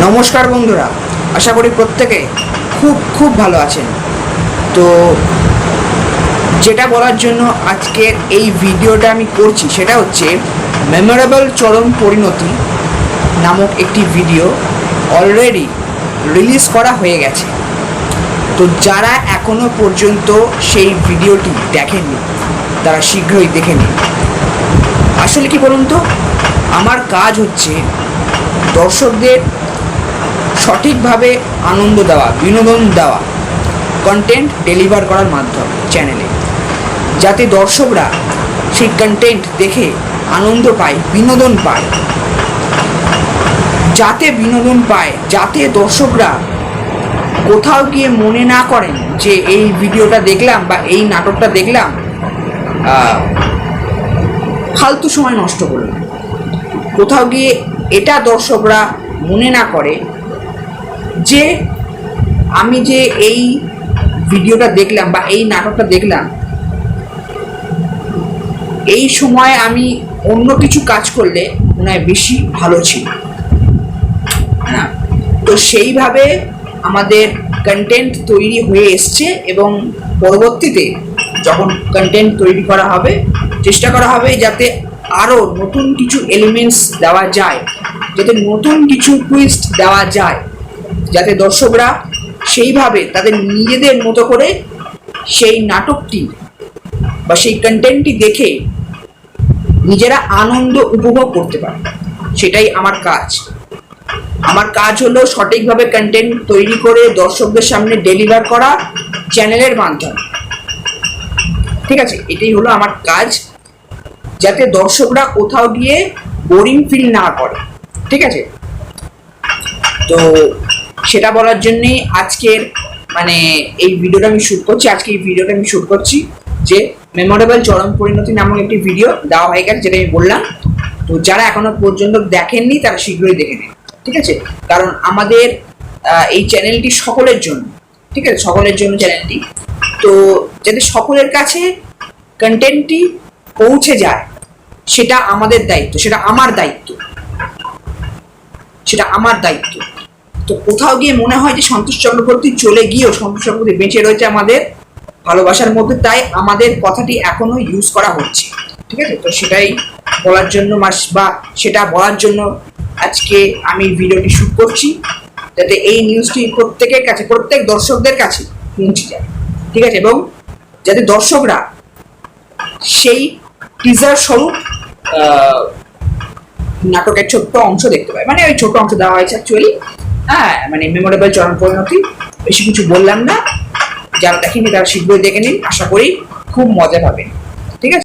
নমস্কার বন্ধুরা, আশা করি প্রত্যেকে খুব খুব ভালো আছেন। তো যেটা বলার জন্য আজকের এই ভিডিওটা আমি করছি সেটা হচ্ছে মেমোরেবল চরম পরিণতি নামক একটি ভিডিও অলরেডি রিলিজ করা হয়ে গেছে। তো যারা এখনো পর্যন্ত সেই ভিডিওটি দেখেননি তারা শীঘ্রই দেখে নিন। আসলে কি বলুন তো, আমার কাজ হচ্ছে দর্শকদের সঠিকভাবে আনন্দ দেওয়া, বিনোদন দেওয়া, কন্টেন্ট ডেলিভার করার মাধ্যম চ্যানেলে, যাতে দর্শকরা সেই কন্টেন্ট দেখে আনন্দ পায়, বিনোদন পায়, যাতে দর্শকরা কোথাও গিয়ে মনে না করেন যে এই ভিডিওটা দেখলাম বা এই নাটকটা দেখলাম ফালতু সময় নষ্ট করলাম। কোথাও গিয়ে এটা দর্শকরা মনে না করে যে আমি যে এই ভিডিওটা দেখলাম বা এই নাটকটা দেখলাম, এই সময় আমি অন্য কিছু কাজ করলে মনে হয় বেশি ভালো ছিল। হ্যাঁ, তো সেইভাবে আমাদের কন্টেন্ট তৈরি হয়ে এসছে এবং পরবর্তীতে যখন কন্টেন্ট তৈরি করা হবে চেষ্টা করা হবে যাতে আরও নতুন কিছু এলিমেন্টস দেওয়া যায়, যাতে নতুন কিছু টুইস্ট দেওয়া যায়, যাতে দর্শকরা সেইভাবে তাদের নিজেদের মতো করে সেই নাটকটি বা সেই কন্টেন্টটি দেখে নিজেরা আনন্দ উপভোগ করতে পারে। সেটাই আমার কাজ। আমার কাজ হলো সঠিকভাবে কন্টেন্ট তৈরি করে দর্শকদের সামনে ডেলিভার করা চ্যানেলের মাধ্যমে। ঠিক আছে, এটাই হলো আমার কাজ, যাতে দর্শকরা কোথাও গিয়ে বোরিং ফিল না করে। ঠিক আছে, তো সেটা বলার জন্যেই আজকের এই ভিডিওটা আমি শ্যুট করছি। যে মেমোরেবল চরম পরিণতি নামক একটি ভিডিও দেওয়া হয়ে গেছে, যেটা আমি বললাম। তো যারা এখনো পর্যন্ত দেখেননি তারা শীঘ্রই দেখে নেন। ঠিক আছে, কারণ আমাদের এই চ্যানেলটি সকলের জন্য, ঠিক আছে, সকলের জন্য চ্যানেলটি। তো যাতে সকলের কাছে কন্টেন্টটি পৌঁছে যায় সেটা আমাদের দায়িত্ব, সেটা আমার দায়িত্ব। তো কোথাও গিয়ে মনে হয় যে সন্তোষ চক্রবর্তী চলে গিয়েও সন্তোষ চক্রবর্তী বেঁচে রয়েছে আমাদের ভালোবাসার মধ্যে, তাই আমাদের কথাটি এখনো ইউজ করা হচ্ছে। ঠিক আছে, তো সেটাই বলার জন্য সেটা বলার জন্য আজকে আমি ভিডিওটি শুট করছি, যাতে এই নিউজটি প্রত্যেকের কাছে, প্রত্যেক দর্শকদের কাছে পৌঁছে যায়। ঠিক আছে, এবং যাতে দর্শকরা সেই টিজার স্বরূপ নাটকের ছোট্ট অংশ দেখতে পায়। ওই ছোট অংশ দেওয়া হয়েছে অ্যাকচুয়ালি। হ্যাঁ, মেমোরেবল চরম পরিণতি, বেশি কিছু বললাম না। যারা দেখেনি তারা শীঘ্রই দেখে নিন, আশা করি খুব মজা পাবেন।